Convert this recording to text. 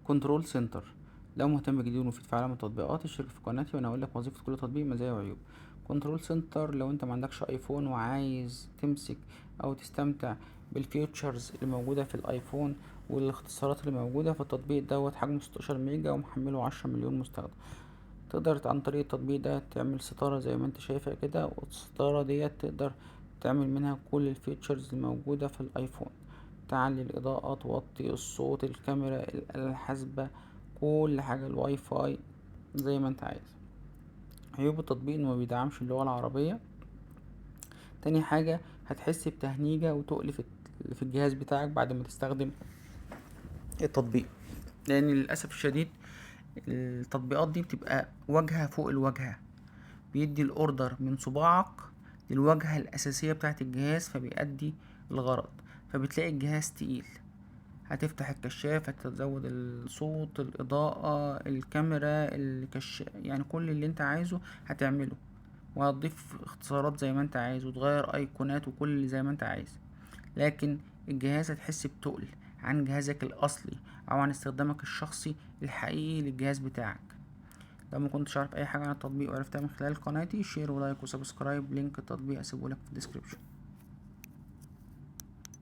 كنترول سنتر. لو مهتم بجديد ومفيد في عالم التطبيقات اشترك في قناتي وانا هقولك وظيفة كل تطبيق، مزايا وعيوب. كنترول سنتر لو انت معندكش ايفون وعايز تمسك او تستمتع بالفيوتشرز اللي موجودة في الايفون والاختصارات اللي موجودة في التطبيق دوت، حجمه 16 ميجا ومحمله 10 مليون مستخدم. تقدر عن طريق التطبيق ده تعمل ستارة زي ما انت شايفها كده، والستارة ديت تقدر تعمل منها كل الفيتشرز الموجودة في الايفون. تعلي الاضاءة، توطي الصوت، الكاميرا، الآلة الحاسبة، كل حاجة، الواي فاي، زي ما انت عايز. عيوب التطبيق انه ما بيدعمش اللغة العربية. تاني حاجة، هتحس بتهنيجة وتقل في الجهاز بتاعك بعد ما تستخدم التطبيق، لان للأسف الشديد التطبيقات دي بتبقى واجهة فوق الواجهة، بيدي الاوردر من صباعك للواجهة الأساسية بتاعة الجهاز، فبيأدي الغرض، فبتلاقي الجهاز تقيل. هتفتح الكشاف، هتزود الصوت، الإضاءة، الكاميرا، يعني كل اللي انت عايزه هتعمله، وهتضيف اختصارات زي ما انت عايز، وتغير ايقونات وكل اللي زي ما انت عايز. لكن الجهاز هتحس بتقل عن جهازك الأصلي أو عن استخدامك الشخصي الحقيقي للجهاز بتاعك. لو ما كنتش عارف اي حاجه عن التطبيق وعرفتها من خلال قناتي، شير ولايك وسبسكرايب. لينك التطبيق اسيبهولك في الديسكريبشن.